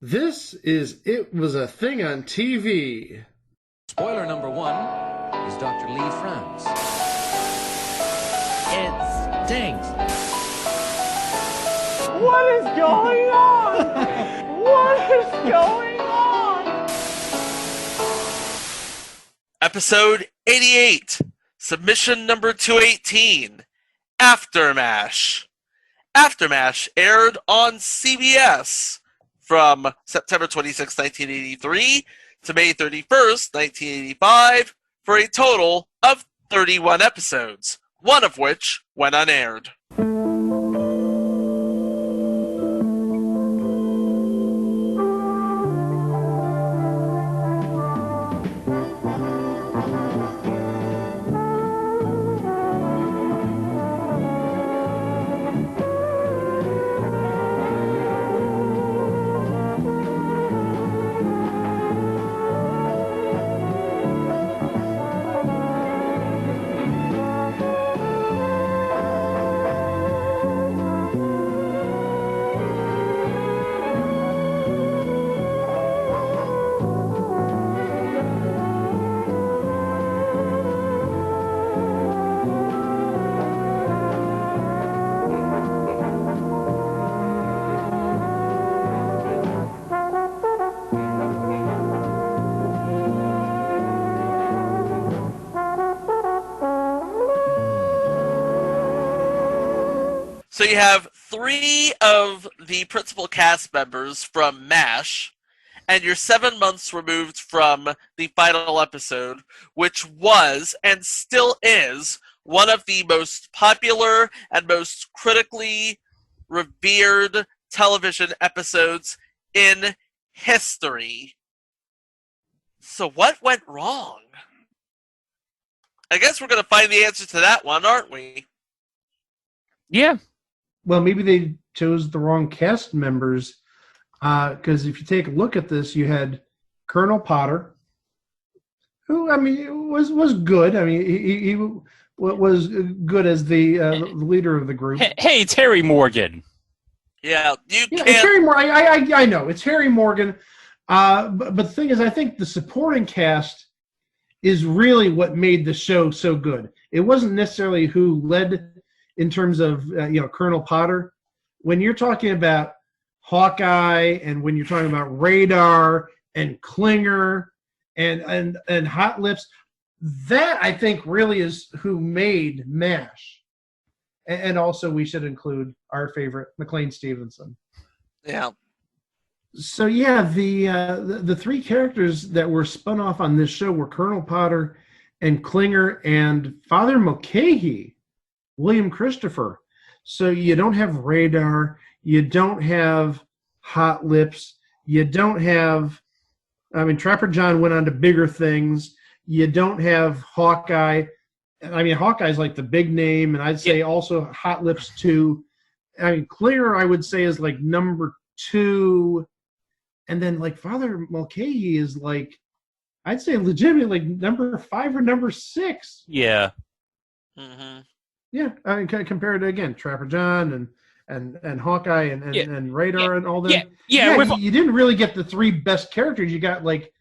This is It Was a Thing on TV. Spoiler number one is Dr. Lee frowns. It stinks. What is going on? What is going on? Episode 88, submission number 218, AfterMASH. AfterMASH aired on CBS from September 26, 1983 to May 31st, 1985 for a total of 31 episodes, one of which went unaired. So you have three of the principal cast members from MASH, and you're 7 months removed from the final episode, which was, and still is, one of the most popular and most critically revered television episodes in history. So what went wrong? I guess we're going to find the answer to that one, aren't we? Yeah. Well, maybe they chose the wrong cast members, because if you take a look at this, you had Colonel Potter, who, I mean, was good. I mean, he was good as the leader of the group. Hey, it's Harry Morgan. Yeah, you Yeah, can't. it's Harry Morgan. I know it's Harry Morgan, but the thing is, I think the supporting cast is really what made the show so good. It wasn't necessarily who led in terms of Colonel Potter. When you're talking about Hawkeye and when you're talking about Radar and Klinger and Hot Lips, that I think really is who made MASH. And also we should include our favorite McLean Stevenson. Yeah. So yeah, the three characters that were spun off on this show were Colonel Potter and Klinger and Father Mulcahy, William Christopher. So you don't have Radar, you don't have Hot Lips, you don't have, I mean, Trapper John went on to bigger things. You don't have Hawkeye. I mean, Hawkeye's like the big name, and I'd say also Hot Lips too. I mean, Klinger, I would say, is like number 2. And then like Father Mulcahy is like, I'd say legitimately like number 5 or number 6. Yeah. Mm-hmm. Yeah, I mean, compared to, again, Trapper John and Hawkeye and Radar and all them. Yeah. You didn't really get the 3 best characters. You got like,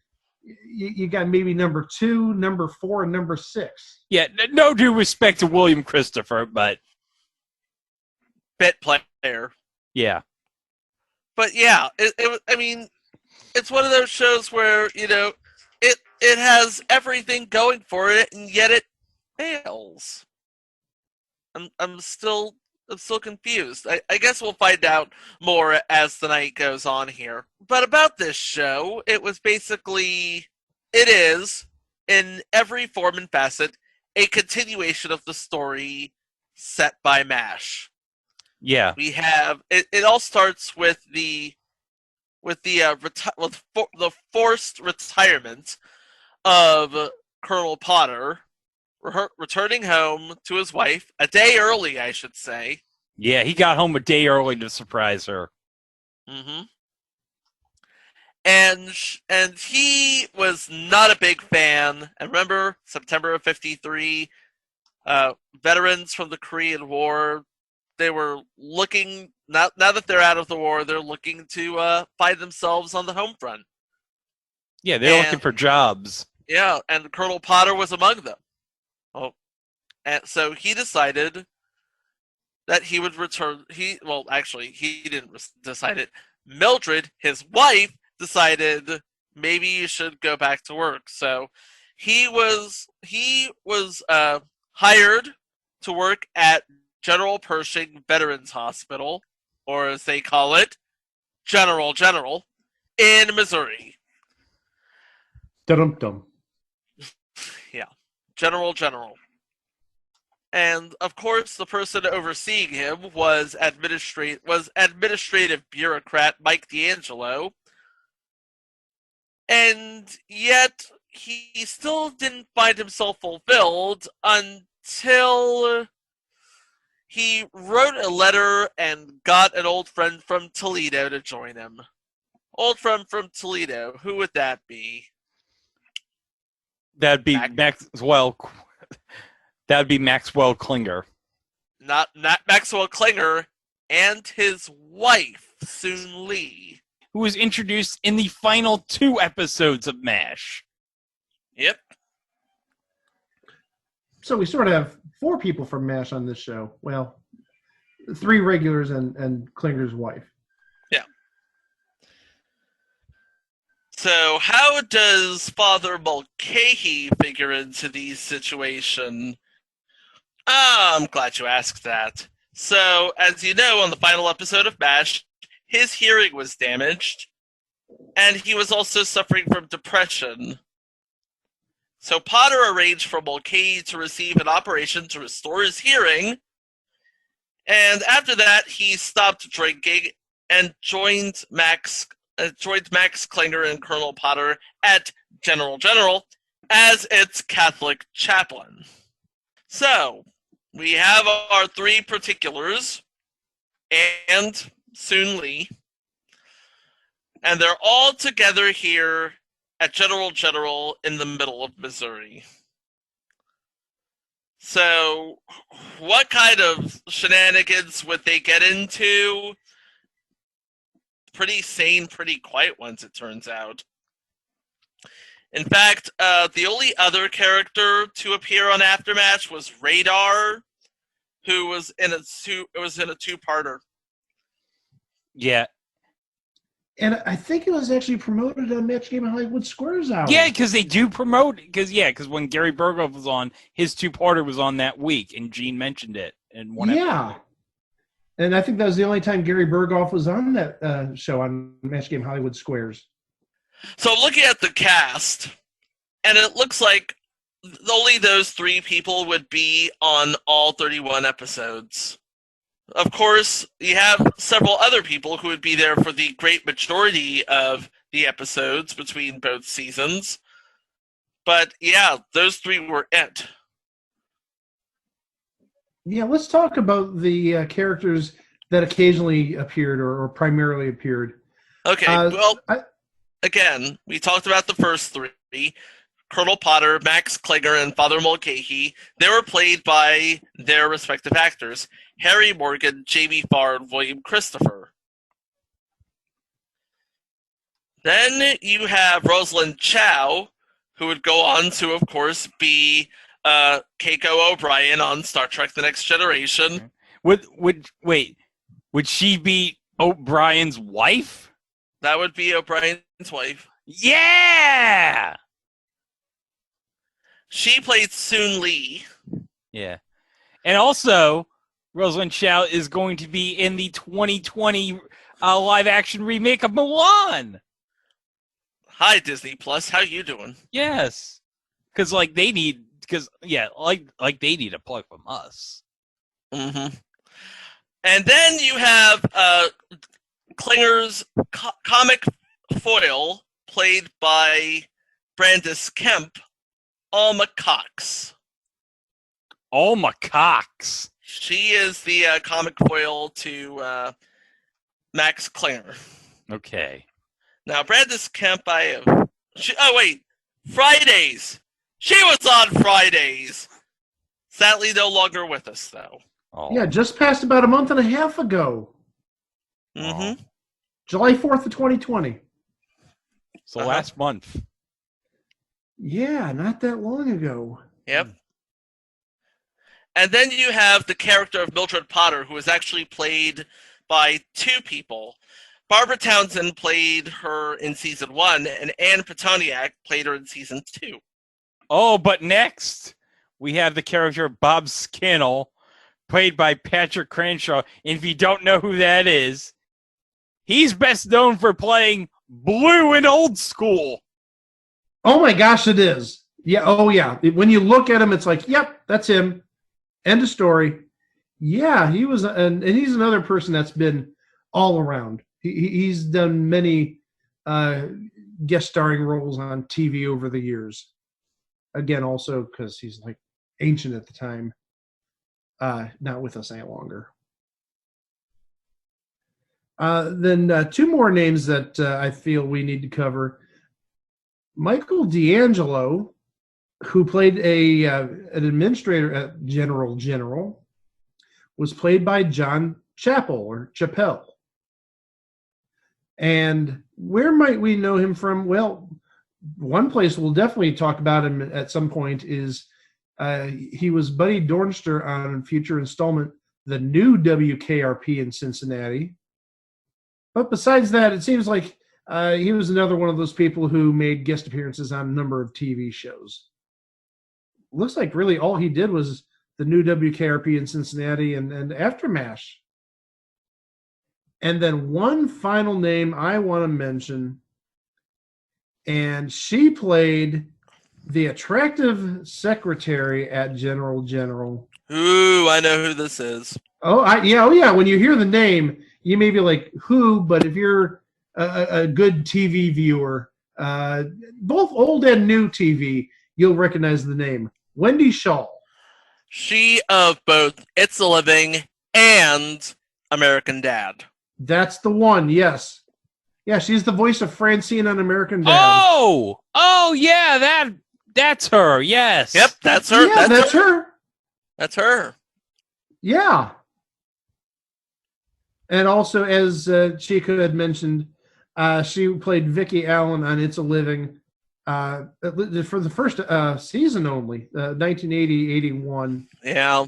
you got maybe number 2, number 4, and number 6. Yeah, no due respect to William Christopher, but Bit player. yeah. But yeah, I mean, it's one of those shows where, it has everything going for it, and yet it fails. I'm still confused. I guess we'll find out more as the night goes on here. But about this show, it is, in every form and facet, a continuation of the story set by MASH. Yeah. We have it all starts with the forced retirement of Colonel Potter, returning home to his wife a day early, I should say. Yeah, he got home a day early to surprise her. Mm-hmm. And he was not a big fan. And remember, September of '53, veterans from the Korean War, they were looking now that they're out of the war, they're looking to find themselves on the home front. Yeah, they're And- looking for jobs. Yeah, and Colonel Potter was among them. Oh, and so he decided that he would return. He didn't decide it. Mildred, his wife, decided maybe you should go back to work. So he was hired to work at General Pershing Veterans Hospital, or as they call it, General in Missouri. Dum-dum. Yeah, General. And of course, the person overseeing him was administrative bureaucrat Mike D'Angelo. And yet, he still didn't find himself fulfilled until he wrote a letter and got an old friend from Toledo to join him. Old friend from Toledo, who would that be? That'd be Maxwell. That'd be Maxwell Klinger. Not Maxwell Klinger, and his wife, Soon Lee. Who was introduced in the final 2 episodes of MASH. Yep. So we sort of have 4 people from MASH on this show. Well, 3 regulars and Klinger's wife. Yeah. So how does Father Mulcahy figure into the situation? I'm glad you asked that. So, as you know, on the final episode of MASH, his hearing was damaged, and he was also suffering from depression. So Potter arranged for Mulcahy to receive an operation to restore his hearing, and after that, he stopped drinking and joined Max Klinger and Colonel Potter at General as its Catholic chaplain. So, we have our 3 particulars and Soon Lee, and they're all together here at General in the middle of Missouri. So, what kind of shenanigans would they get into? Pretty sane, pretty quiet ones, it turns out. In fact, the only other character to appear on AfterMASH was Radar, who was in a 2-parter. Yeah. And I think it was actually promoted on Match Game Hollywood Squares Hour. Yeah, because they do promote. Because when Gary Berghoff was on, his 2-parter was on that week, and Gene mentioned it in one episode. And I think that was the only time Gary Berghoff was on that show on Match Game Hollywood Squares. So I'm looking at the cast, and it looks like only those 3 people would be on all 31 episodes. Of course, you have several other people who would be there for the great majority of the episodes between both seasons. But yeah, those 3 were it. Yeah, let's talk about the characters that occasionally appeared or primarily appeared. Okay, again, we talked about the first 3. Colonel Potter, Max Klinger, and Father Mulcahy. They were played by their respective actors. Harry Morgan, Jamie Farr, and William Christopher. Then you have Rosalind Chow, who would go on to, of course, be Keiko O'Brien on Star Trek: The Next Generation. Would she be O'Brien's wife? That would be O'Brien's wife. Yeah! She played Soon Lee. Yeah. And also, Rosalind Chow is going to be in the 2020 live-action remake of Mulan. Hi, Disney Plus. How you doing? Yes. Because, they need a plug from us. Mm-hmm. And then you have Klinger's comic foil, played by Brandis Kemp, Alma Cox. Alma Cox. She is the comic foil to Max Klinger. Okay. Now, Brandis Kemp, Fridays. She was on Fridays. Sadly, no longer with us, though. Oh. Yeah, just passed about a month and a half ago. Mm-hmm. July 4th of 2020. So last month. Yeah, not that long ago. Yep. And then you have the character of Mildred Potter, who was actually played by two people. Barbara Townsend played her in season 1, and Anne Petoniak played her in season 2. Oh, but next we have the character Bob Skinnell, played by Patrick Cranshaw. And if you don't know who that is, he's best known for playing Blue in Old School. Oh my gosh, it is. Yeah. Oh yeah. When you look at him, it's like, yep, that's him. End of story. Yeah, he was, and he's another person that's been all around. He's done many guest starring roles on TV over the years. Again, also because he's like ancient at the time. Not with us any longer. Then two more names that I feel we need to cover. Michael D'Angelo, who played an administrator at General, was played by John Chappell. And where might we know him from? Well, one place we'll definitely talk about him at some point is he was Buddy Dornster on future installment, The New WKRP in Cincinnati. But besides that, it seems like he was another one of those people who made guest appearances on a number of TV shows. Looks like really all he did was The New WKRP in Cincinnati and AfterMASH. And then one final name I want to mention, and she played the attractive secretary at General. Ooh, I know who this is. Oh yeah. When you hear the name, you may be like, who? But if you're a good TV viewer, both old and new TV, you'll recognize the name. Wendy Shaw. She of both It's a Living and American Dad. That's the one, yes. Yeah, she's the voice of Francine on American Dad. Oh yeah, that's her. Yes. Yep, that's her. Yeah, that's her. That's her. Yeah. And also, as Chica had mentioned, she played Vicki Allen on It's a Living for the first season only, 1980-81. Yeah,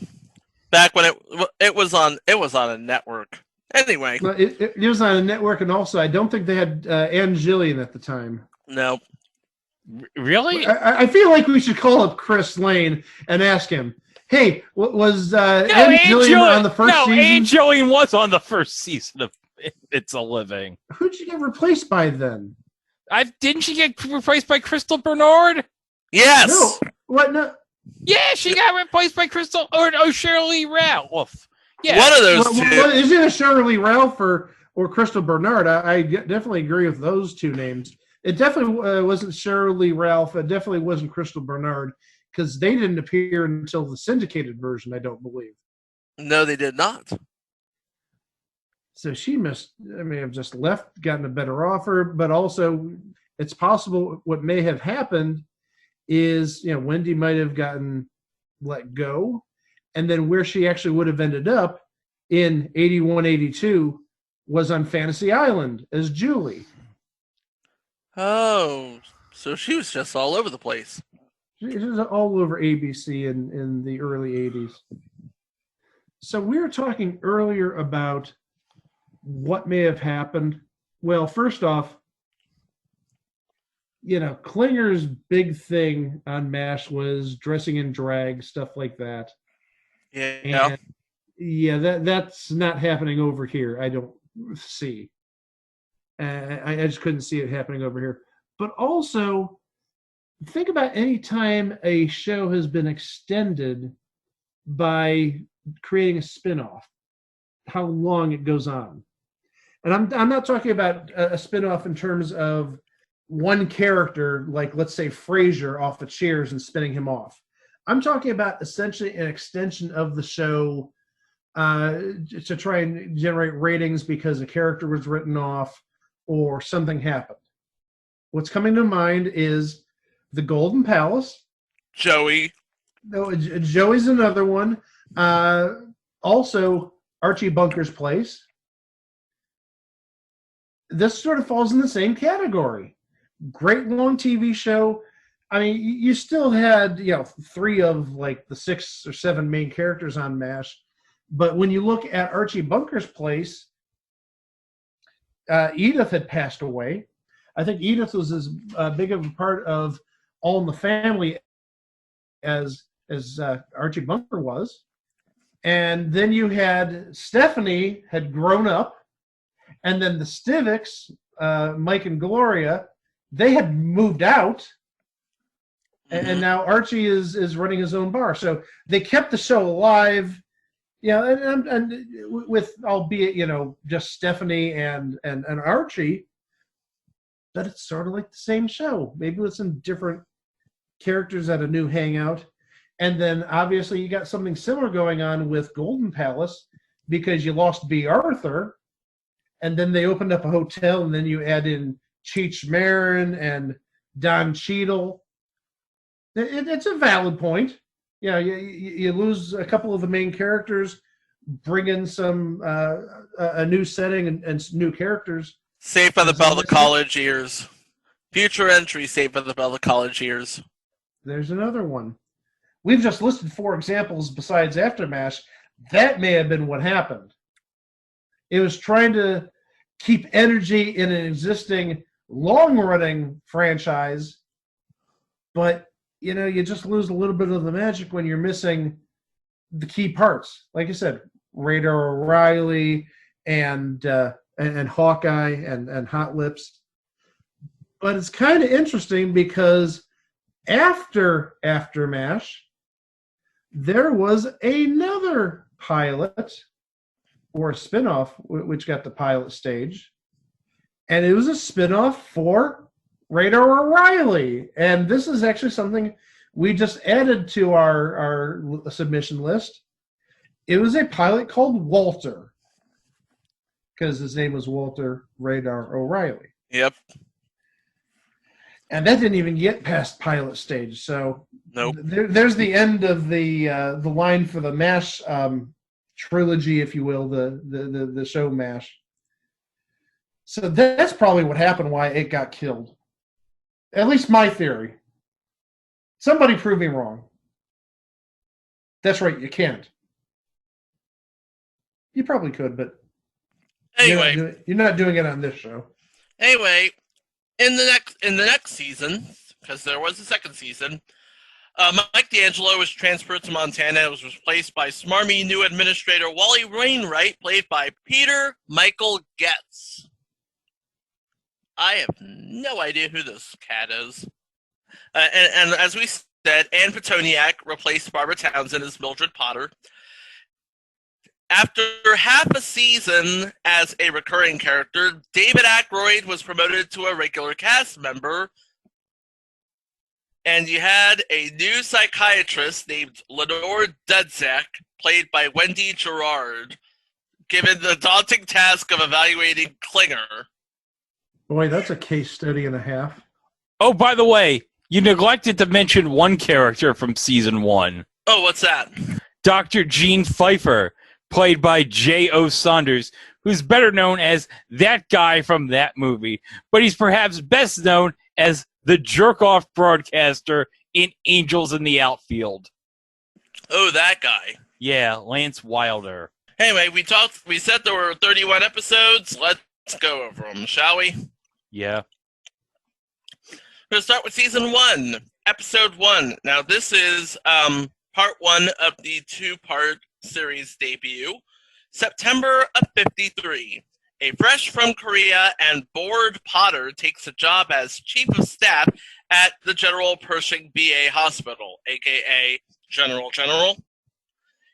back when it was on a network. Anyway, it was on a network, and also I don't think they had Ann Gillian at the time. No. Really? I feel like we should call up Chris Lane and ask him, hey, was Ann Gillian on the first season? No, Ann Gillian was on the first season of It's a Living. Who'd she get replaced by then? Didn't she get replaced by Crystal Bernard? Yes. No. What? No. Yeah, she got replaced by Crystal or Shirley Ralph. Yeah. One of those two. Is it Shirley Ralph or Crystal Bernard? I definitely agree with those two names. It definitely wasn't Shirley Ralph. It definitely wasn't Crystal Bernard because they didn't appear until the syndicated version, I don't believe. No, they did not. So she may have just left, gotten a better offer, but also it's possible what may have happened is, Wendy might have gotten let go, and then where she actually would have ended up in 81-82 was on Fantasy Island as Julie. Oh, so she was just all over the place. She was all over ABC in the early 80s. So we were talking earlier about what may have happened. Well, first off, Klinger's big thing on MASH was dressing in drag, stuff like that. Yeah. And that's not happening over here. I don't see. I just couldn't see it happening over here. But also, think about any time a show has been extended by creating a spinoff, how long it goes on. And I'm not talking about a spinoff in terms of one character, like let's say Frasier off the chairs and spinning him off. I'm talking about essentially an extension of the show to try and generate ratings because a character was written off or something happened. What's coming to mind is The Golden Palace. Joey. No, Joey's another one. Also, Archie Bunker's Place. this sort of falls in the same category. Great long TV show. I mean, you still had, 3 of like the 6 or 7 main characters on MASH. But when you look at Archie Bunker's place, Edith had passed away. I think Edith was as big of a part of All in the Family as Archie Bunker was. And then you had Stephanie had grown up, and then the Stivicks, Mike and Gloria, they had moved out, and now Archie is running his own bar. So they kept the show alive, and with, albeit, just Stephanie and Archie, but it's sort of like the same show, maybe with some different characters at a new hangout. And then obviously you got something similar going on with Golden Palace, because you lost B. Arthur, and then they opened up a hotel, and then you add in Cheech Marin and Don Cheadle. It's a valid point. You lose a couple of the main characters, bring in some a new setting and some new characters. Saved by the Bell of college years. Future entry, Saved by the Bell of college years. There's another one. We've just listed 4 examples besides AfterMASH. That may have been what happened. It was trying to keep energy in an existing long-running franchise, but you just lose a little bit of the magic when you're missing the key parts. Like I said, Radar O'Reilly and Hawkeye and Hot Lips. But it's kind of interesting because after AfterMASH, there was another pilot or a spinoff which got the pilot stage, and it was a spinoff for Radar O'Reilly. And this is actually something we just added to our submission list. It was a pilot called Walter, because his name was Walter Radar O'Reilly. Yep. And that didn't even get past pilot stage. So nope. There's the end of the line for the MASH trilogy, if you will, the show MASH. So that's probably what happened, why it got killed. At least my theory. Somebody prove me wrong. That's right, you can't. You probably could, but anyway, you're not doing it on this show. Anyway, in the next season, because there was a second season, Mike D'Angelo was transferred to Montana and was replaced by smarmy new administrator Wally Wainwright, played by Peter Michael Getz. I have no idea who this cat is. And as we said, Ann Petoniak replaced Barbara Townsend as Mildred Potter. After half a season as a recurring character, David Aykroyd was promoted to a regular cast member, and you had a new psychiatrist named Lenore Dudzak, played by Wendy Gerard, given the daunting task of evaluating Klinger. Boy, that's a case study and a half. Oh, by the way, you neglected to mention one character from season 1. Oh, what's that? Dr. Gene Pfeiffer, played by J.O. Saunders, who's better known as that guy from that movie, but he's perhaps best known as the jerk-off broadcaster in Angels in the Outfield. Oh, that guy. Yeah, Lance Wilder. Anyway, we said there were 31 episodes. Let's go over them, shall we? Yeah. We're going to start with season 1, episode 1. Now, this is part 1 of the 2-part series debut. September of 53. A fresh from Korea and bored Potter takes a job as chief of staff at the General Pershing VA Hospital, aka General.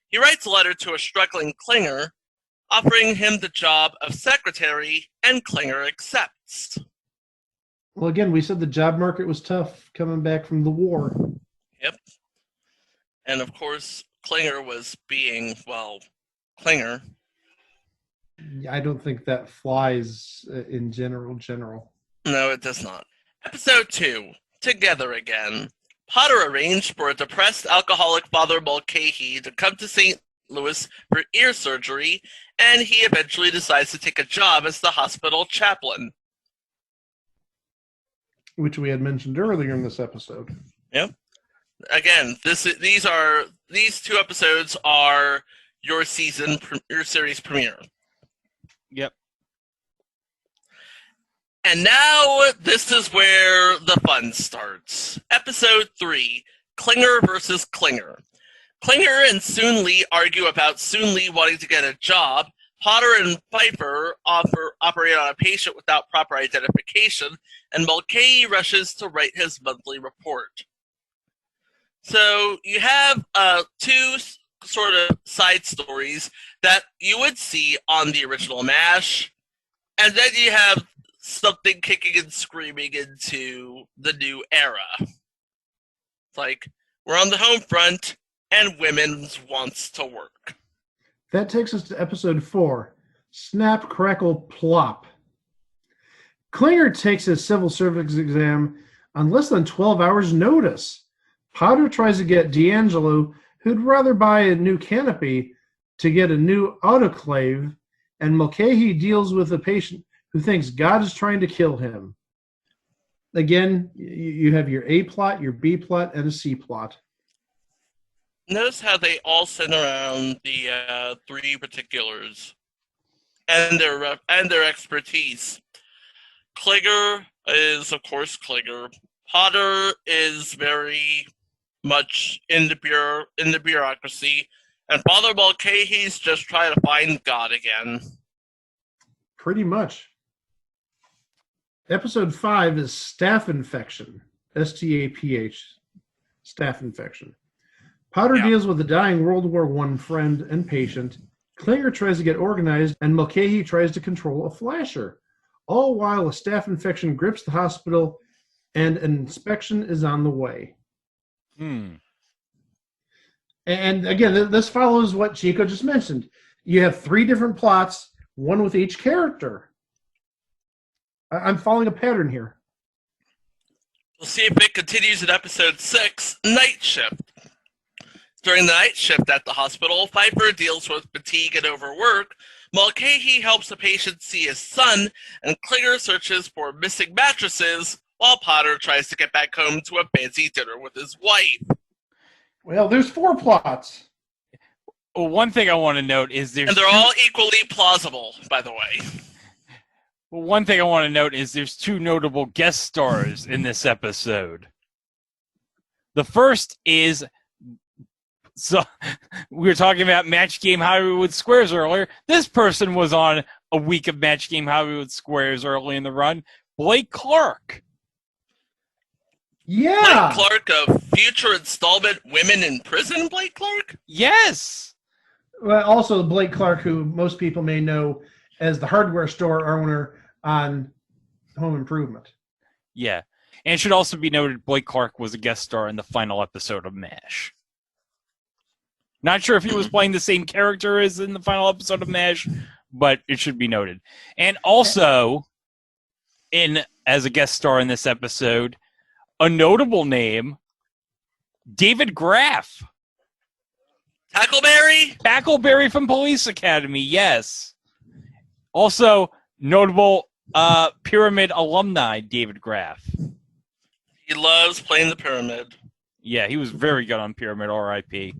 He writes a letter to a struggling Klinger, offering him the job of secretary, and Klinger accepts. Well, again, we said the job market was tough coming back from the war. Yep. And of course, Klinger was being, well, Klinger. I don't think that flies in general. No, it does not. Episode 2, Together Again. Potter arranged for a depressed alcoholic Father Mulcahy to come to St. Louis for ear surgery, and he eventually decides to take a job as the hospital chaplain. Which we had mentioned earlier in this episode. Yep. Again, these 2 episodes are your series premiere. Yep. And now this is where the fun starts. Episode 3, Klinger versus Klinger. Klinger and Soon Lee argue about Soon Lee wanting to get a job. Potter and Pfeiffer operate on a patient without proper identification, and Mulcahy rushes to write his monthly report. So you have 2 sort of side stories that you would see on the original MASH, and then you have something kicking and screaming into the new era. It's like, we're on the home front, and women's wants to work. That takes us to episode 4, Snap, Crackle, Plop. Klinger takes his civil service exam on less than 12 hours' notice. Potter tries to get D'Angelo, who'd rather buy a new canopy, to get a new autoclave, and Mulcahy deals with a patient who thinks God is trying to kill him. Again, you have your A plot, your B plot, and a C plot. Notice how they all center around the 3 particulars and their expertise. Klinger is, of course, Klinger. Potter is very much in the bureaucracy, and Father Mulcahy's just trying to find God again. Pretty much. Episode 5 is Staph Infection. S-T-A-P-H. Staph Infection. Potter deals with a dying World War I friend and patient. Klinger tries to get organized, and Mulcahy tries to control a flasher. All while a staph infection grips the hospital, and an inspection is on the way. And again, this follows what Chico just mentioned. You have 3 different plots, one with each character. I'm following a pattern here. We'll see if it continues in episode 6, Night Shift. During the night shift at the hospital, Pfeiffer deals with fatigue and overwork. Mulcahy helps the patient see his son, and Klinger searches for missing mattresses, while Potter tries to get back home to a fancy dinner with his wife. Well, there's 4 plots. Well, one thing I want to note is and they're all equally plausible, by the way. Well, one thing I want to note is there's 2 notable guest stars in this episode. The first is, so we were talking about Match Game Hollywood Squares earlier. This person was on a week of Match Game Hollywood Squares early in the run. Blake Clark. Yeah. Blake Clark of future installment Women in Prison, Blake Clark? Yes. Well, also Blake Clark, who most people may know as the hardware store owner on Home Improvement. Yeah. And it should also be noted Blake Clark was a guest star in the final episode of MASH. Not sure if he was playing the same character as in the final episode of MASH, but it should be noted. And also, as a guest star in this episode, a notable name, David Graff. Tackleberry? Tackleberry from Police Academy, yes. Also, notable Pyramid alumni, David Graff. He loves playing the Pyramid. Yeah, he was very good on Pyramid, R.I.P.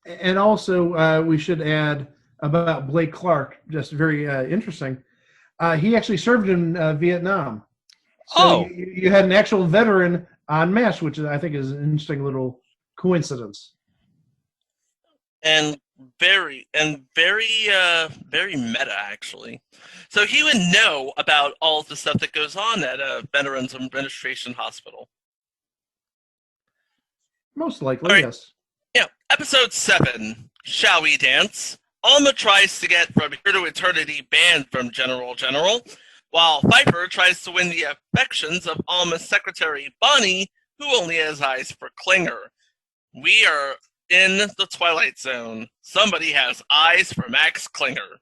And also, we should add about Blake Clark, just very interesting. He actually served in Vietnam. So you had an actual veteran on MASH, which I think is an interesting little coincidence. And very meta, actually. So he would know about all of the stuff that goes on at a Veterans Administration hospital. Most likely, right. Yes. Yeah, episode 7, Shall We Dance? Alma tries to get From Here to Eternity banned from General, while Pfeiffer tries to win the affections of Alma's secretary, Bonnie, who only has eyes for Klinger. We are in the Twilight Zone. Somebody has eyes for Max Klinger.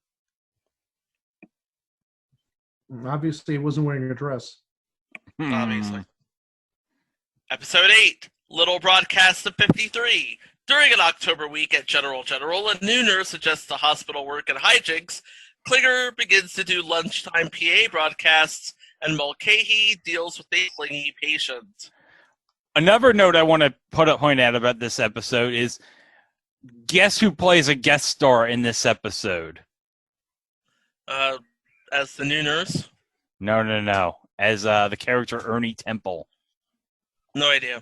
Obviously, he wasn't wearing a dress. Obviously. Episode 8, Little Broadcast of 53. During an October week at General General, a new nurse adjusts to hospital work and hijinks. Klinger begins to do lunchtime PA broadcasts, and Mulcahy deals with a clingy patient. Another note I want to point out about this episode is, guess who plays a guest star in this episode? As the new nurse? No. As the character Ernie Temple. No idea.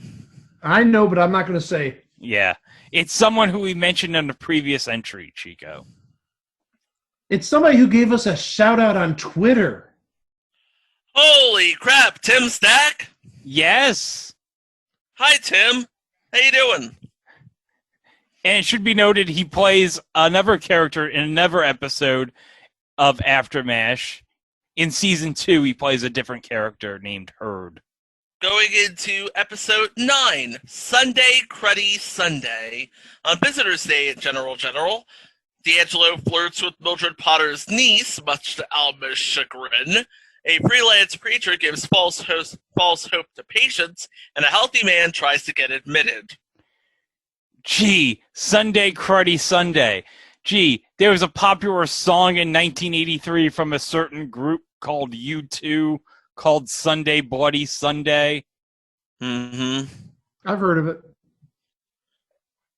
I know, but I'm not going to say. Yeah. It's someone who we mentioned in the previous entry, Chico. It's somebody who gave us a shout out on Twitter. Holy crap, Tim Stack? Yes. Hi, Tim. How you doing? And it should be noted he plays another character in another episode of AfterMASH. In Season 2, he plays a different character named Herd. Going into episode 9, Sunday Cruddy Sunday. On Visitor's Day at General General, D'Angelo flirts with Mildred Potter's niece, much to Alma's chagrin. A freelance preacher gives false hope to patients, and a healthy man tries to get admitted. Gee, Sunday Cruddy Sunday. Gee, there was a popular song in 1983 from a certain group called U2 called Sunday Bloody Sunday. Mm-hmm. I've heard of it.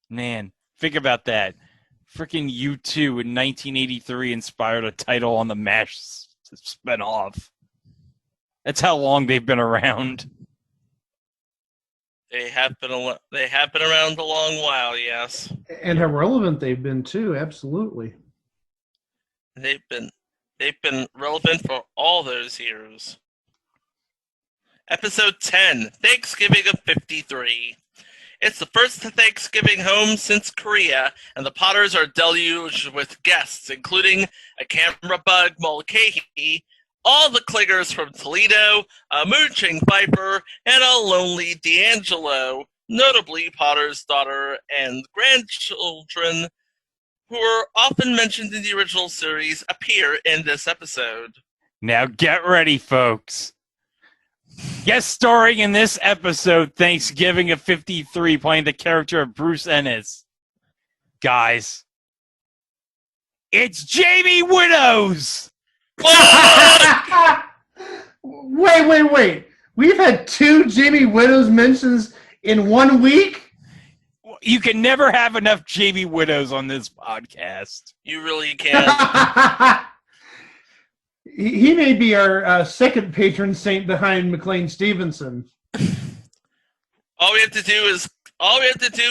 Man, think about that. Freaking U2 in 1983 inspired a title on the MASH spinoff. That's how long they've been around. They have been around a long while, yes. And how relevant they've been too, absolutely. They've been relevant for all those years. Episode 10, Thanksgiving of 53. It's the first Thanksgiving home since Korea, and the Potters are deluged with guests, including a camera bug Mulcahy, all the Klingers from Toledo, a mooching Viper, and a lonely D'Angelo, notably Potter's daughter and grandchildren, who are often mentioned in the original series, appear in this episode. Now get ready, folks. Guest starring in this episode, Thanksgiving of 53, playing the character of Bruce Ennis. Guys, it's Jamie Widows! Wait. We've had 2 Jamie Widows mentions in 1 week? You can never have enough Jamie Widows on this podcast. You really can. He may be our second patron saint behind McLean Stevenson. All we have to do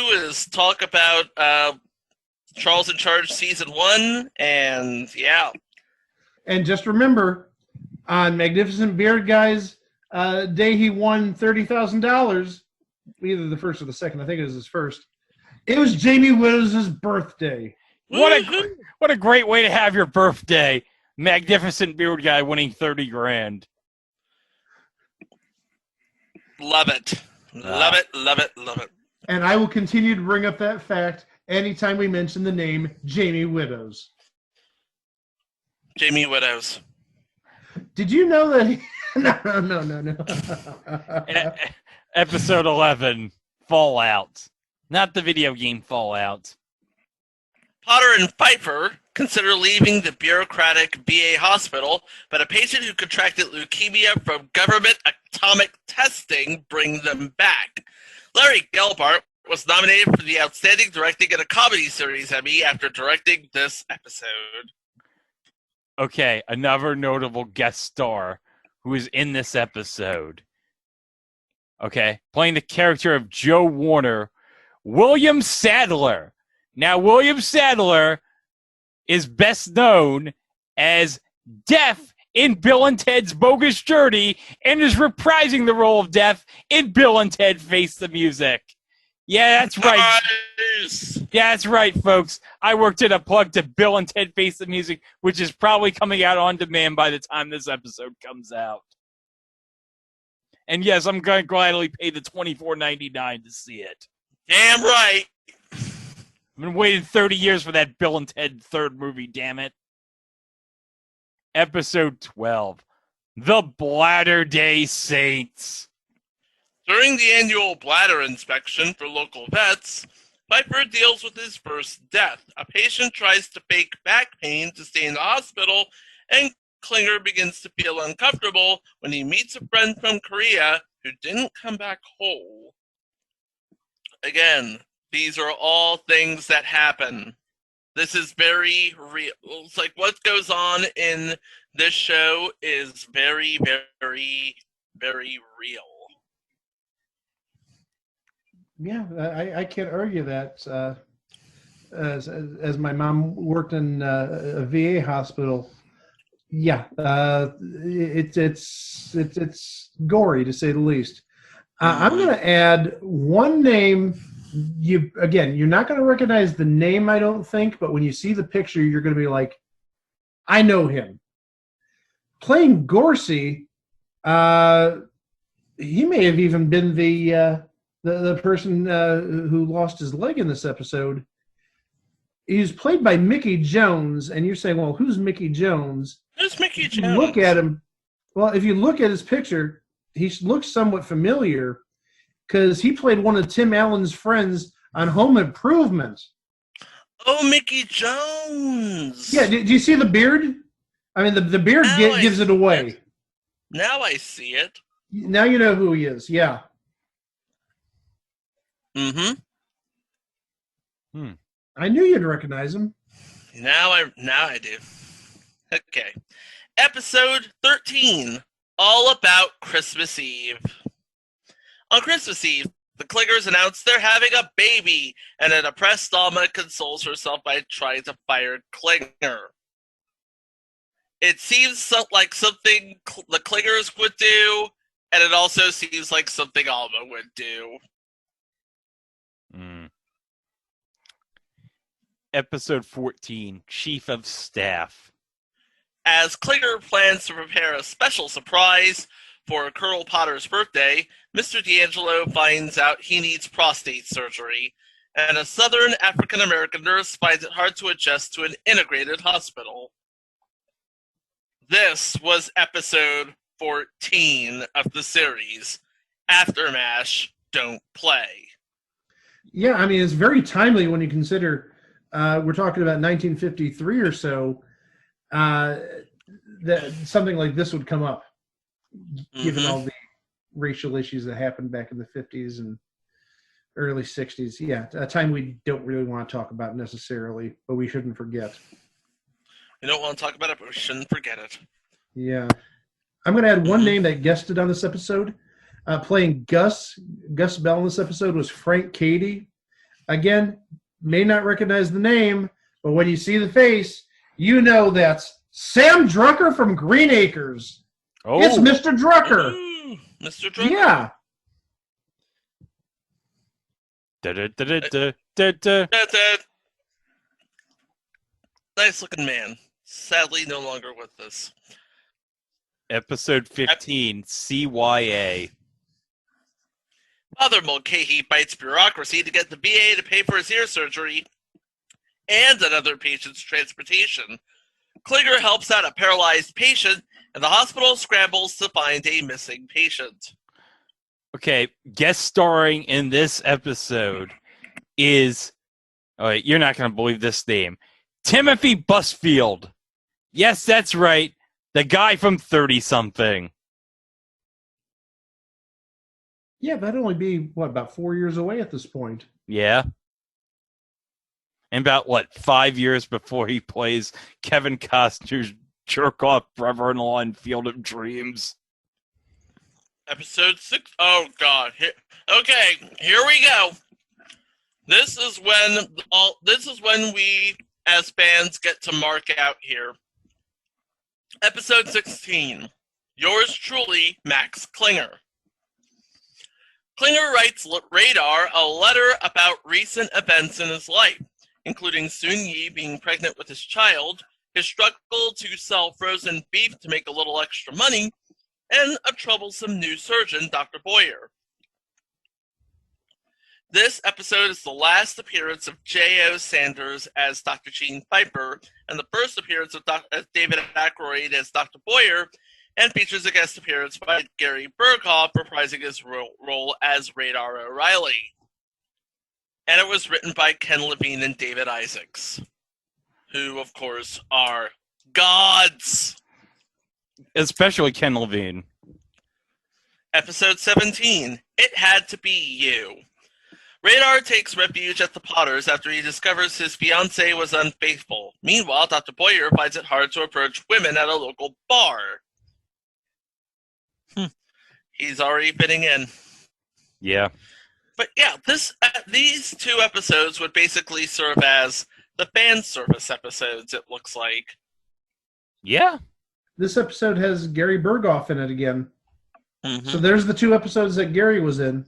is talk about Charles in Charge Season 1, and yeah. And just remember, on Magnificent Beard Guy's day he won $30,000, either the first or the second, I think it was his first. It was Jamie Widows' birthday. What a great way to have your birthday. Magnificent Beard Guy winning $30,000. Love it. Love it. And I will continue to bring up that fact anytime we mention the name Jamie Widows. Jamie Widows. Did you know that he... No. Episode 11, Fallout. Not the video game Fallout. Potter and Pfeiffer consider leaving the bureaucratic VA hospital, but a patient who contracted leukemia from government atomic testing brings them back. Larry Gelbart was nominated for the Outstanding Directing in a Comedy Series Emmy after directing this episode. Okay, another notable guest star who is in this episode. Okay, playing the character of Joe Warner, William Sadler. Now, William Sadler is best known as Death in Bill and Ted's Bogus Journey and is reprising the role of Death in Bill and Ted Face the Music. Yeah, that's right. Nice. Yeah, that's right, folks. I worked in a plug to Bill and Ted Face the Music, which is probably coming out on demand by the time this episode comes out. And yes, I'm going to gladly pay the $24.99 to see it. Damn right. I've been waiting 30 years for that Bill and Ted third movie, damn it. Episode 12, The Bladder Day Saints. During the annual bladder inspection for local vets, Piper deals with his first death. A patient tries to fake back pain to stay in the hospital, and Klinger begins to feel uncomfortable when he meets a friend from Korea who didn't come back whole. Again, these are all things that happen. This is very real. It's like what goes on in this show is very, very, very real. Yeah, I can't argue that. As my mom worked in a VA hospital, yeah, it's gory to say the least. I'm going to add one name. You're not going to recognize the name, I don't think, but when you see the picture, you're going to be like, I know him. Playing Gorsey, he may have even been the person who lost his leg in this episode. He's played by Mickey Jones, and you're saying, well, who's Mickey Jones? Who's Mickey If you Jones? look at him, well, if you look at his picture, he looks somewhat familiar because he played one of Tim Allen's friends on Home Improvement. Oh, Mickey Jones! Yeah, do you see the beard? I mean, the beard gives it away. Now I see it. Now you know who he is, yeah. Mm-hmm. I knew you'd recognize him. Now I do. Okay. Episode 13, all about Christmas Eve. On Christmas Eve, the Klingers announce they're having a baby, and a depressed Alma consoles herself by trying to fire Klinger. It seems like something the Klingers would do, and it also seems like something Alma would do. Episode 14, Chief of Staff. As Klinger plans to prepare a special surprise for Colonel Potter's birthday, Mr. D'Angelo finds out he needs prostate surgery, and a Southern African-American nurse finds it hard to adjust to an integrated hospital. This was episode 14 of the series, AfterMASH, Don't Play. Yeah, I mean, it's very timely when you consider we're talking about 1953 or so, that something like this would come up, given all the racial issues that happened back in the 50s and early 60s. Yeah, a time we don't really want to talk about necessarily, but we shouldn't forget. We don't want to talk about it, but we shouldn't forget it. Yeah. I'm going to add one name that guested on this episode. Playing Gus Bell in this episode was Frank Cady. Again, may not recognize the name, but when you see the face, you know that's Sam Drucker from Green Acres. Oh. It's Mr. Drucker. Mr. Drucker? Yeah. That's it. Nice looking man. Sadly, no longer with us. Episode 15, CYA. Father Mulcahy bites bureaucracy to get the VA to pay for his ear surgery and another patient's transportation. Klinger helps out a paralyzed patient, and the hospital scrambles to find a missing patient. Okay, guest starring in this episode is, you're not going to believe this name, Timothy Busfield. Yes, that's right, the guy from 30-something. Yeah, that'd only be, about 4 years away at this point. Yeah. And about, 5 years before he plays Kevin Costner's jerk-off brother-in-law in Field of Dreams. Episode 6. Oh, God. Okay, here we go. This is when we, as fans, get to mark out here. Episode 16. Yours truly, Max Klinger. Klinger writes Radar a letter about recent events in his life, including Soon Yi being pregnant with his child, his struggle to sell frozen beef to make a little extra money, and a troublesome new surgeon, Dr. Boyer. This episode is the last appearance of J.O. Sanders as Dr. Gene Piper, and the first appearance of David Aykroyd as Dr. Boyer, and features a guest appearance by Gary Berghoff reprising his role as Radar O'Reilly. And it was written by Ken Levine and David Isaacs, who, of course, are gods. Especially Ken Levine. Episode 17, It Had to Be You. Radar takes refuge at the Potters after he discovers his fiancée was unfaithful. Meanwhile, Dr. Boyer finds it hard to approach women at a local bar. He's already fitting in. Yeah. But yeah, these 2 episodes would basically serve as the fan service episodes, it looks like. Yeah. This episode has Gary Berghoff in it again. Mm-hmm. So there's the 2 episodes that Gary was in.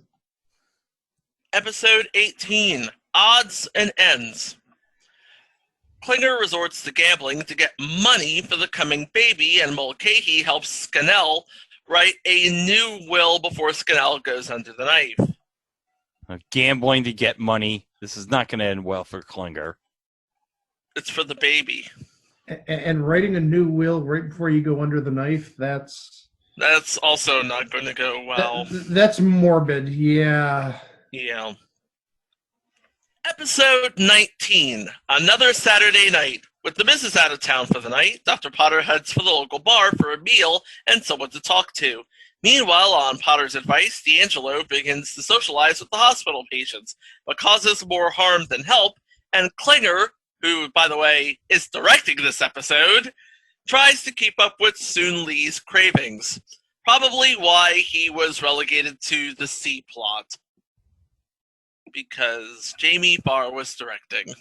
Episode 18, Odds and Ends. Klinger resorts to gambling to get money for the coming baby, and Mulcahy helps Scannell write a new will before Scannell goes under the knife. Gambling to get money. This is not going to end well for Klinger. It's for the baby. And writing a new will right before you go under the knife, that's also not going to go well. That's morbid, yeah. Yeah. Episode 19, Another Saturday Night. With the missus out of town for the night, Dr. Potter heads for the local bar for a meal and someone to talk to. Meanwhile, on Potter's advice, D'Angelo begins to socialize with the hospital patients, but causes more harm than help, and Klinger, who, by the way, is directing this episode, tries to keep up with Soon Lee's cravings. Probably why he was relegated to the C plot. Because Jamie Farr was directing.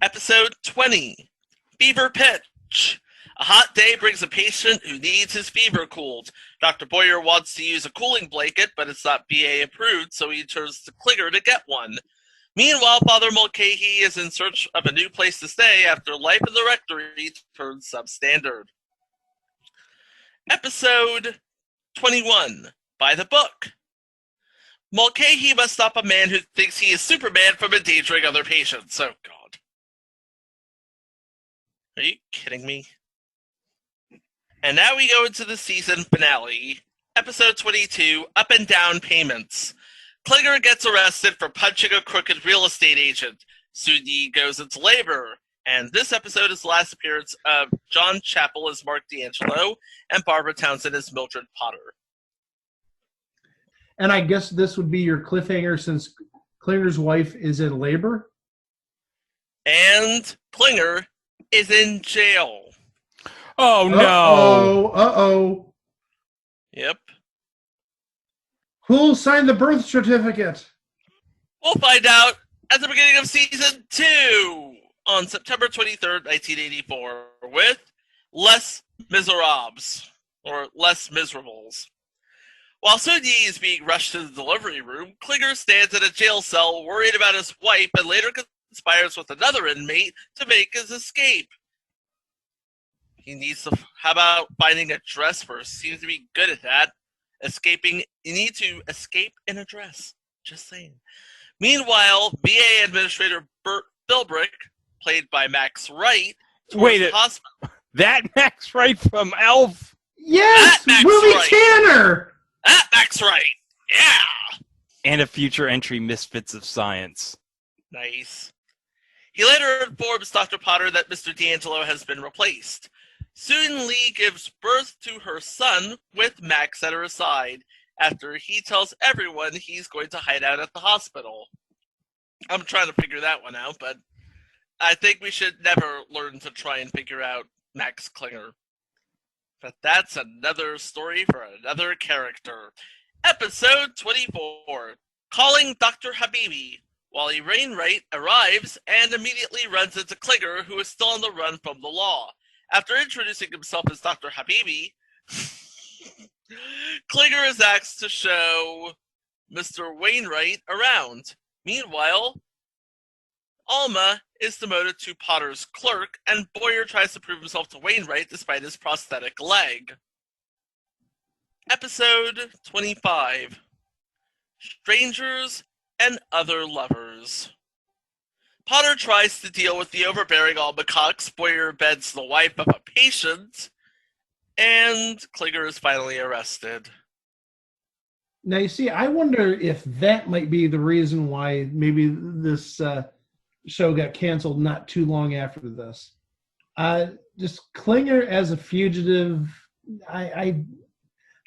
Episode 20, Fever Pitch. A hot day brings a patient who needs his fever cooled. Dr. Boyer wants to use a cooling blanket, but it's not BA approved, so he turns to Klinger to get one. Meanwhile, Father Mulcahy is in search of a new place to stay after life in the rectory turns substandard. Episode 21, By the Book. Mulcahy must stop a man who thinks he is Superman from endangering other patients. Oh, God. Are you kidding me? And now we go into the season finale. Episode 22, Up and Down Payments. Klinger gets arrested for punching a crooked real estate agent. Soon-Yi goes into labor. And this episode is the last appearance of John Chappell as Mark D'Angelo and Barbara Townsend as Mildred Potter. And I guess this would be your cliffhanger since Klinger's wife is in labor? And Klinger is in jail. Oh, no. Uh-oh. Yep. Who'll sign the birth certificate? We'll find out at the beginning of season 2 on September 23rd, 1984 with Les Miserables, or Les Miserables. While Soon-Yi is being rushed to the delivery room, Klinger stands in a jail cell worried about his wife and later conspires with another inmate to make his escape. He needs to... How about finding a dress first? Seems to be good at that. Escaping... You need to escape in a dress. Just saying. Meanwhile, VA Administrator Bert Philbrick, played by Max Wright... Wait, that Max Wright from Elf? Yes! Max Movie Wright. Tanner! That Max Wright! Yeah! And a future entry, Misfits of Science. Nice. He later informs Dr. Potter that Mr. D'Angelo has been replaced. Soon Lee gives birth to her son with Max at her side after he tells everyone he's going to hide out at the hospital. I'm trying to figure that one out, but I think we should never learn to try and figure out Max Klinger. But that's another story for another character. Episode 24, Calling Dr. Habibi. Wally Wainwright arrives and immediately runs into Klinger, who is still on the run from the law. After introducing himself as Dr. Habibi, Klinger is asked to show Mr. Wainwright around. Meanwhile, Alma is demoted to Potter's clerk, and Boyer tries to prove himself to Wainwright despite his prosthetic leg. Episode 25, Strangers and Other Lovers. Potter tries to deal with the overbearing Alma Cox. Boyer beds the wife of a patient, and Klinger is finally arrested. Now, you see, I wonder if that might be the reason why maybe this show got canceled not too long after this. Just Klinger as a fugitive, I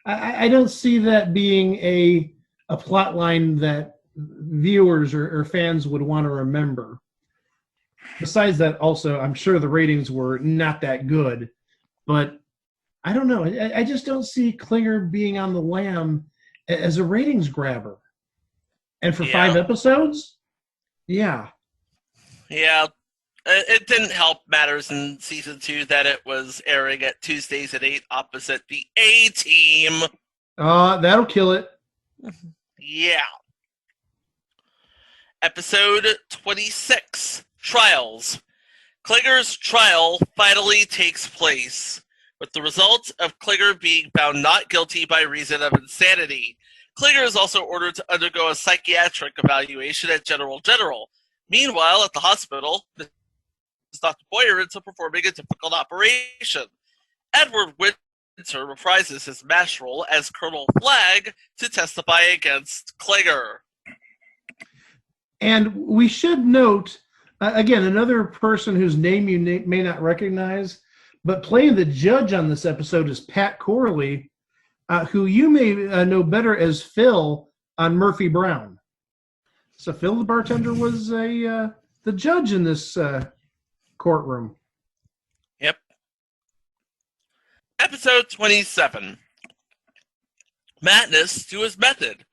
don't see that being a plot line that viewers or fans would want to remember. Besides that, also, I'm sure the ratings were not that good, but I don't know. I just don't see Klinger being on the lam as a ratings grabber. And for 5 episodes? Yeah. Yeah. It didn't help matters in season 2 that it was airing at Tuesdays at 8 opposite the A-Team. That'll kill it. Yeah. Episode 26, Trials. Klinger's trial finally takes place, with the result of Klinger being found not guilty by reason of insanity. Klinger is also ordered to undergo a psychiatric evaluation at General. Meanwhile, at the hospital, Dr. Boyer into performing a difficult operation. Edward Winter reprises his MASH role as Colonel Flagg to testify against Klinger. And we should note, again, another person whose name you may not recognize, but playing the judge on this episode is Pat Corley, who you may know better as Phil on Murphy Brown. So Phil the bartender was the judge in this courtroom. Yep. Episode 27. Madness to his method.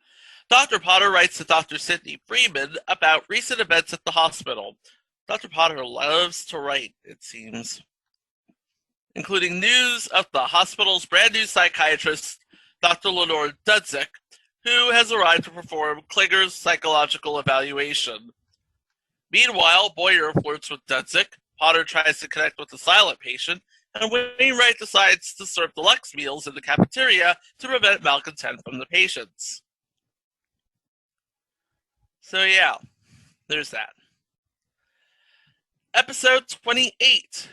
Dr. Potter writes to Dr. Sidney Freeman about recent events at the hospital. Dr. Potter loves to write, it seems, including news of the hospital's brand new psychiatrist, Dr. Lenore Dudzik, who has arrived to perform Klinger's psychological evaluation. Meanwhile, Boyer flirts with Dudzik, Potter tries to connect with the silent patient, and Wainwright decides to serve deluxe meals in the cafeteria to prevent malcontent from the patients. So yeah, there's that. Episode 28,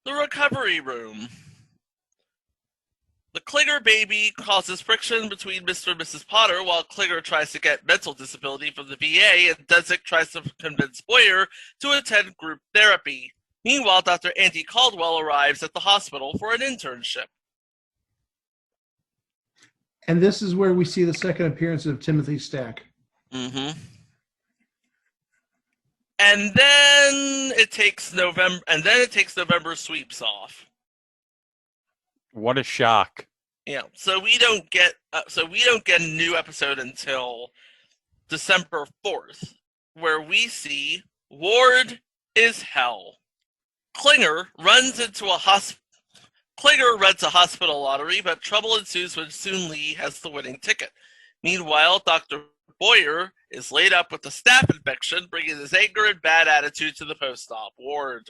The Recovery Room. The Klinger baby causes friction between Mr. and Mrs. Potter while Klinger tries to get mental disability from the VA and Dudzik tries to convince Boyer to attend group therapy. Meanwhile, Dr. Andy Caldwell arrives at the hospital for an internship. And this is where we see the second appearance of Timothy Stack. Mm-hmm. And then it takes November sweeps off. What a shock! Yeah, so we don't get a new episode until December 4th, where we see Ward is Hell. Klinger runs a hospital lottery, but trouble ensues when Soon Lee has the winning ticket. Meanwhile, Dr. Boyer is laid up with a staph infection, bringing his anger and bad attitude to the post-op ward.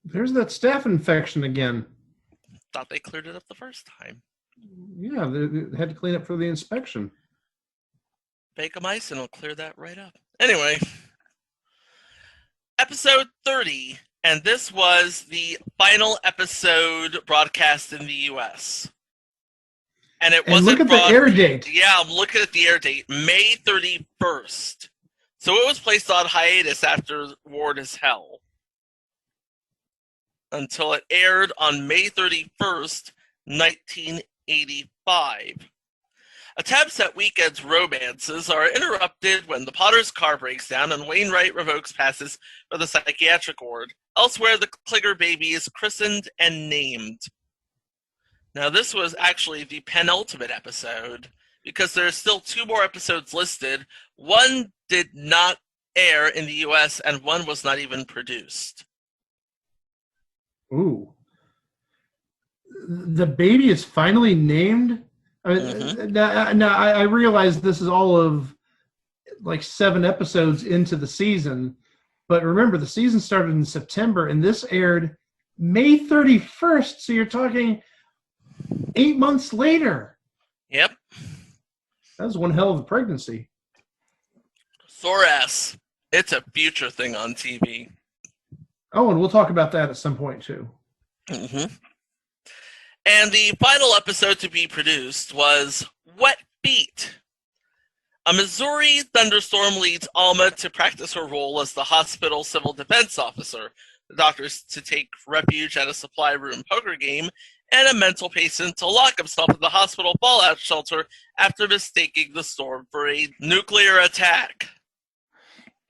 There's that staph infection again. Thought they cleared it up the first time. Yeah, they had to clean up for the inspection. Vancomycin will clear that right up. Anyway, episode 30, and this was the final episode broadcast in the U.S. And it wasn't. Look at the air date. Yeah, I'm looking at the air date, May 31st. So it was placed on hiatus after Ward is Hell, until it aired on May 31st, 1985. Attempts at weekend romances are interrupted when the Potter's car breaks down and Wainwright revokes passes for the psychiatric ward. Elsewhere, the Klinger baby is christened and named. Now, this was actually the penultimate episode, because there are still 2 more episodes listed. One did not air in the U.S., and one was not even produced. Ooh. The baby is finally named? I mean, now I realize this is all of like 7 episodes into the season, but remember, the season started in September, and this aired May 31st, so you're talking 8 months later. Yep. That was one hell of a pregnancy. Thoras. It's a future thing on TV. Oh, and we'll talk about that at some point, too. Mm-hmm. And the final episode to be produced was Wet Feet. A Missouri thunderstorm leads Alma to practice her role as the hospital civil defense officer, the doctors to take refuge at a supply room poker game, and a mental patient to lock himself in the hospital fallout shelter after mistaking the storm for a nuclear attack.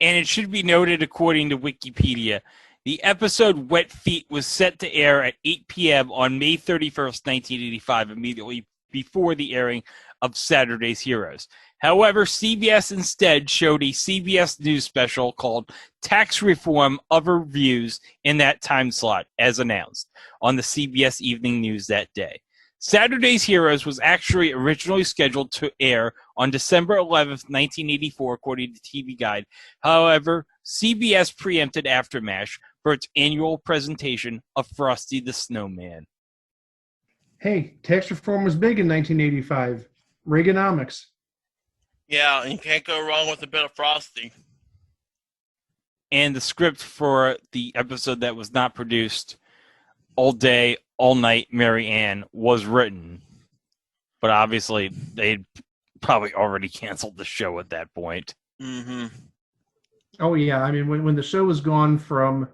And it should be noted, according to Wikipedia, the episode Wet Feet was set to air at 8 p.m. on May 31st, 1985, immediately before the airing of Saturday's Heroes. However, CBS instead showed a CBS News special called Tax Reform Other Views in that time slot, as announced on the CBS Evening News that day. Saturday's Heroes was actually originally scheduled to air on December 11th, 1984, according to TV Guide. However, CBS preempted AfterMASH for its annual presentation of Frosty the Snowman. Hey, tax reform was big in 1985. Reaganomics. Yeah, you can't go wrong with a bit of Frosty. And the script for the episode that was not produced, All Day, All Night, Mary Ann, was written. But obviously, they'd probably already canceled the show at that point. Mm-hmm. Oh, yeah. I mean, when the show was gone from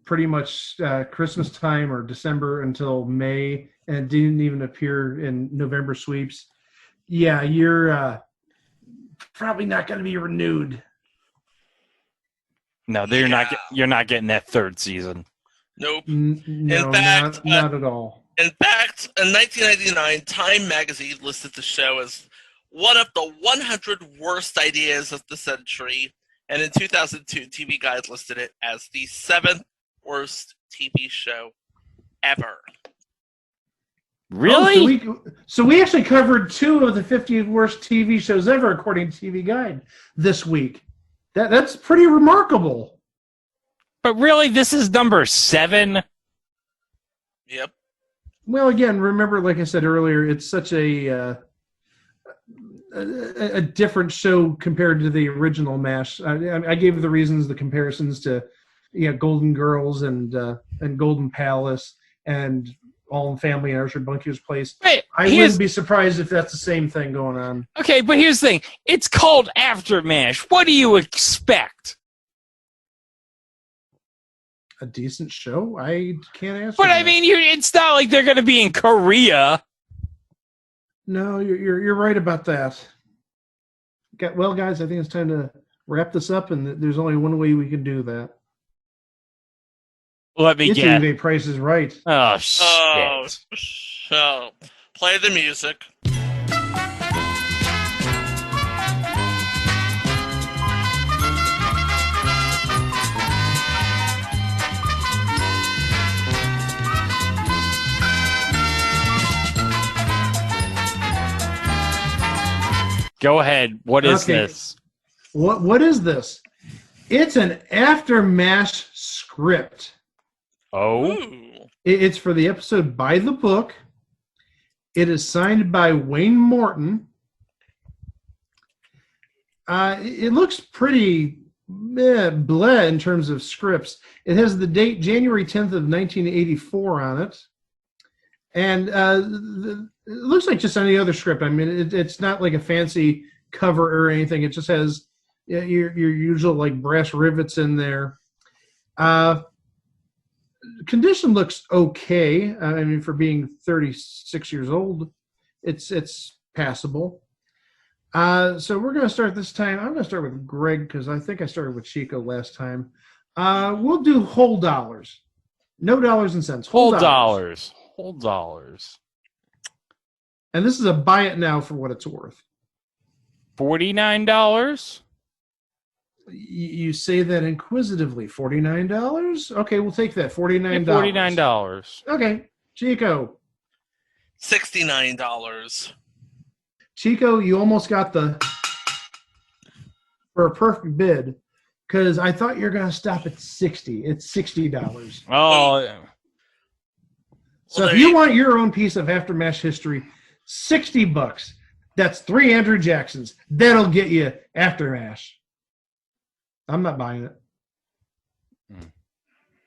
pretty much Christmas time or December until May, and didn't even appear in November sweeps, yeah, you're probably not going to be renewed. No, you're not getting that third season. Nope. No, In fact, not at all. In fact, in 1999, Time magazine listed the show as one of the 100 worst ideas of the century, and in 2002, TV Guide listed it as the 7th worst TV show ever. Really? So we actually covered 2 of the 50 worst TV shows ever, according to TV Guide, this week. That's pretty remarkable. But really, this is number 7? Yep. Well, again, remember, like I said earlier, it's such a different show compared to the original MASH. I gave the reasons, the comparisons to Golden Girls and Golden Palace and All in Family and Archer Bunker's Place. Wait, I wouldn't be surprised if that's the same thing going on. Okay, but here's the thing. It's called AfterMASH. What do you expect? A decent show? I can't answer But that. I mean, it's not like they're going to be in Korea. No, you're right about that. Well, guys, I think it's time to wrap this up, and there's only one way we can do that. Let me It's guess. eBay Price is Right. Oh, shit. So, play the music. Go ahead. What is this? What is this? It's an AfterMASH script. Oh? Ooh. It's for the episode By the Book. It is signed by Wayne Morton. It looks pretty blah in terms of scripts. It has the date January 10th of 1984 on it. And it looks like just any other script. I mean, it's not like a fancy cover or anything. It just has your usual like brass rivets in there. Condition looks okay. I mean, for being 36 years old, it's passable. So we're going to start this time. I'm going to start with Greg because I think I started with Chico last time. We'll do whole dollars. No dollars and cents. Whole dollars. Whole dollars. And this is a buy it now for what it's worth. $49? You say that inquisitively. $49? Okay, we'll take that. $49. $49. Okay. Chico. $69. Chico, you almost got for a perfect bid because I thought you were going to stop at 60. It's $60. Oh, So if you want your own piece of AfterMASH history, $60. That's 3 Andrew Jacksons. That'll get you AfterMASH. I'm not buying it.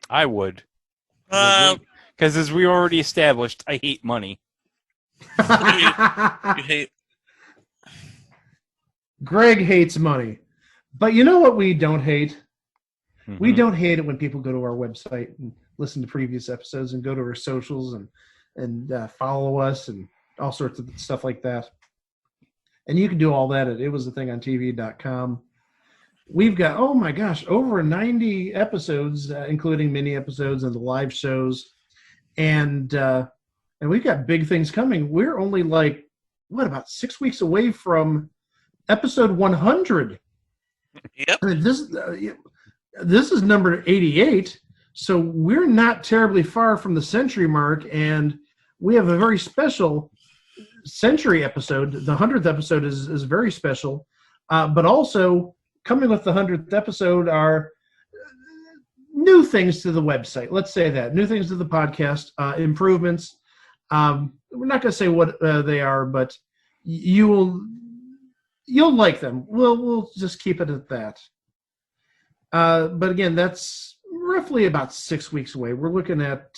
I would. Well, Because as we already established, I hate money. You hate. Greg hates money. But you know what we don't hate? We Mhm. don't hate it when people go to our website and listen to previous episodes and go to our socials and follow us and all sorts of stuff like that. And you can do all that at itwasathingontv.com. We've got, oh my gosh, over 90 episodes, including mini episodes and the live shows. And we've got big things coming. We're only about 6 weeks away from episode 100. Yep. I mean, this is number 88, so we're not terribly far from the century mark, and we have a very special century episode. The 100th episode is very special, but also coming with the 100th episode are new things to the website. Let's say that. New things to the podcast, improvements. We're not going to say what they are, but you'll like them. We'll just keep it at that. But again, that's roughly about 6 weeks away. We're looking at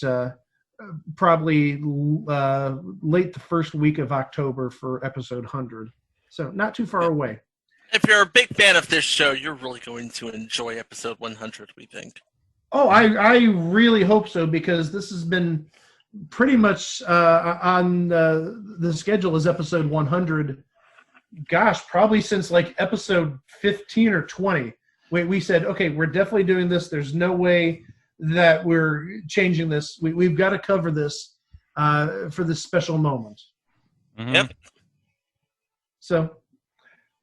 probably late the first week of October for episode 100. So not too far away. If you're a big fan of this show, you're really going to enjoy episode 100, we think. Oh, I really hope so, because this has been pretty much on the schedule as episode 100. Gosh, probably since like episode 15 or 20. We said, okay, we're definitely doing this. There's no way that we're changing this. We've got to cover this for this special moment. Mhm. Yep. So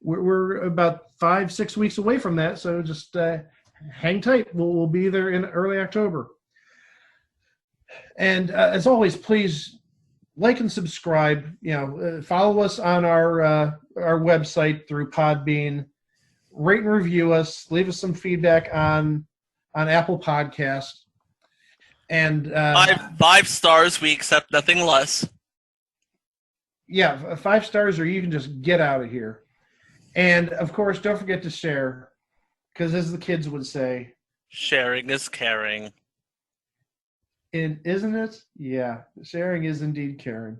we're about 5-6 weeks away from that. So just hang tight. We'll be there in early October. And as always, please like and subscribe. Follow us on our website through Podbean. Rate and review us. Leave us some feedback on Apple Podcast. And 5 stars. We accept nothing less. Yeah, 5 stars, or you can just get out of here. And of course, don't forget to share, because as the kids would say, Sharing is caring. isn't it? Yeah, sharing is indeed caring.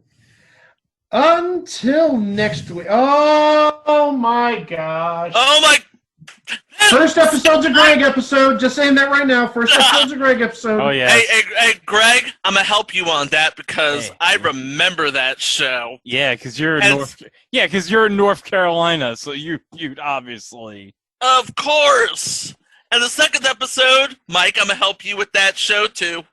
Until next week. Oh my gosh. Oh my! First episode's a Greg episode. Just saying that right now. First episode's a Greg episode. Oh, yeah. Hey, Greg, I'm gonna help you on that because Hey. I remember that show. Yeah, because you're in And- you're in North Carolina, so you'd obviously. Of course. And the second episode, Mike, I'm gonna help you with that show too.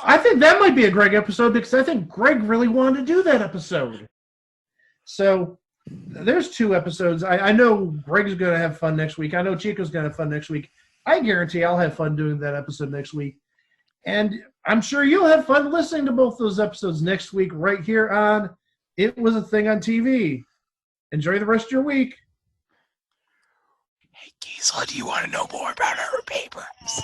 I think that might be a Greg episode, because I think Greg really wanted to do that episode. So there's 2 episodes. I know Greg's going to have fun next week. I know Chico's going to have fun next week. I guarantee I'll have fun doing that episode next week. And I'm sure you'll have fun listening to both those episodes next week right here on It Was a Thing on TV. Enjoy the rest of your week. Hey, Gisela, do you want to know more about her papers?